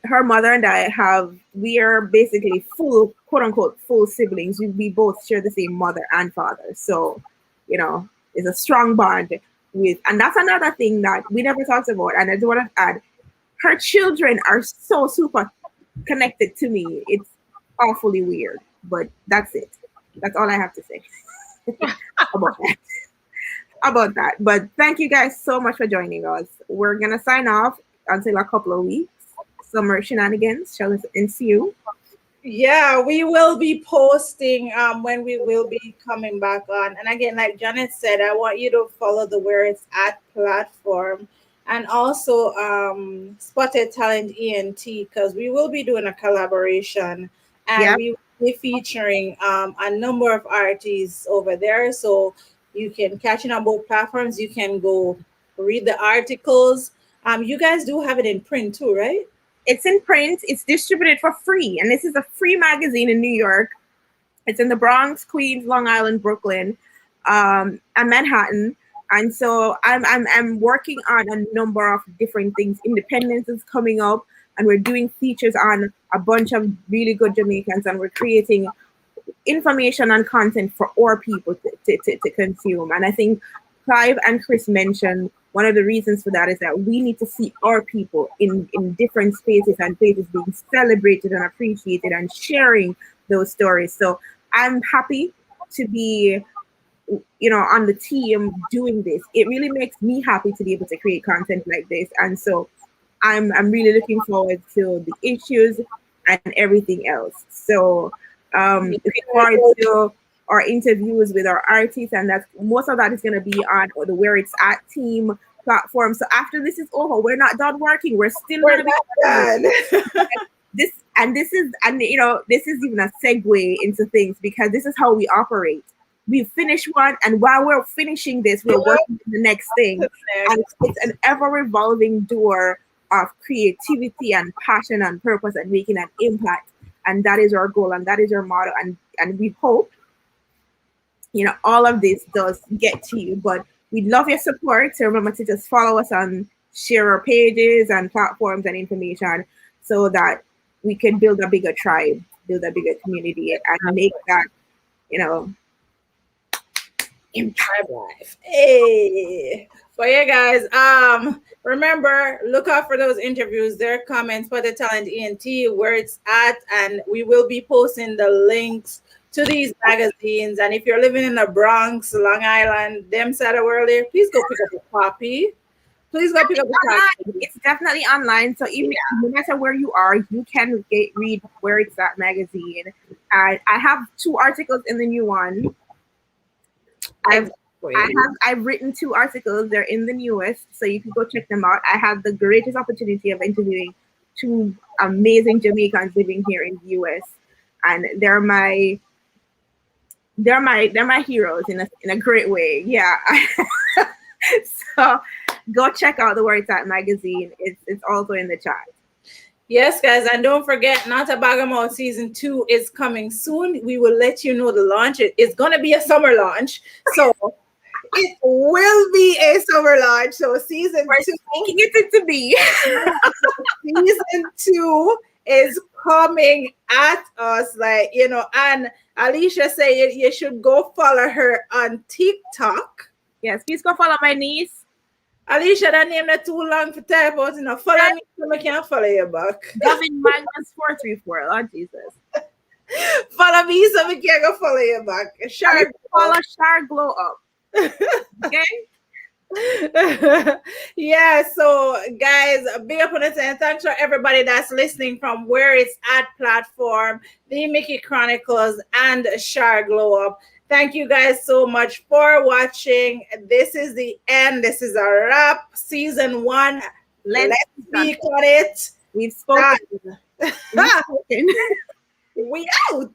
Her mother and we are basically full, quote unquote, full siblings. We both share the same mother and father. So, it's a strong bond and that's another thing that we never talked about. And I do want to add, her children are so super connected to me. It's awfully weird, but that's it. That's all I have to say about that. But thank you guys so much for joining us. We're going to sign off until a couple of weeks. Summer shenanigans shall ensue. Yeah, we will be posting when we will be coming back on. And again, like Janet said, I want you to follow the Where It's At platform, and also Spotted Talent ENT, because we will be doing a collaboration, and we will be featuring a number of artists over there. So you can catch it on both platforms. You can go read the articles. You guys do have it in print too, right? It's in print. It's distributed for free. And this is a free magazine in New York. It's in the Bronx, Queens, Long Island, Brooklyn, and Manhattan. And so I'm working on a number of different things. Independence is coming up, and we're doing features on a bunch of really good Jamaicans, and we're creating information and content for our people to consume. And I think Clive and Chris mentioned one of the reasons for that is that we need to see our people in different spaces and places being celebrated and appreciated and sharing those stories. So I'm happy to be, on the team doing this. It really makes me happy to be able to create content like this. And so I'm really looking forward to the issues and everything else. So looking forward to our interviews with our artists, and most of that is going to be on the Where It's At team platform. So after this is over, we're not done working. We're still going to be done. This is even a segue into things, because this is how we operate. We finish one, and while we're finishing this, we're working on the next thing, and it's an ever revolving door of creativity and passion and purpose and making an impact. And that is our goal, and that is our motto, and we hope all of this does get to you. But we'd love your support. So remember to just follow us on, share our pages and platforms and information, so that we can build a bigger tribe, build a bigger community, and make that Impact. Life. Hey. But yeah, guys, remember, look out for those interviews, their comments for the talent ENT, where it's at, and we will be posting the links to these magazines. And if you're living in the Bronx, Long Island, them side of world there, please go pick up a copy. Please go pick up a Online. copy. It's definitely online. So even no matter where you are, you can read Where It's At magazine. I have 2 articles in the new one. I've written 2 articles. They're in the newest, so you can go check them out. I had the greatest opportunity of interviewing 2 amazing Jamaicans living here in the US, and they're my heroes in a great way. Yeah. So go check out the Where It's At magazine. It's also in the chat. Yes, guys, and don't forget, Not a Bag of Mouth season 2 is coming soon. We will let you know the launch. It's gonna be a summer launch, so it will be a summer launch. So season 2, making it to be. season 2 is coming at us, like, you know. And Alicia said you should go follow her on TikTok. Yes, please go follow my niece. Alicia, that name not too long for type out. You know, follow me so I can't follow you back. Gavin Magnus 434. Lord Jesus. Follow me so I can't go follow you back. Shar, follow Shar Glow Up. Okay. Yeah, so guys, big up on it, and thanks for everybody that's listening from Where It's At platform, the Miki Chronicles, and Shar Glow Up. Thank you guys so much for watching. This is the end. This is a wrap. Season 1. Let's speak on it. We've spoken. We out.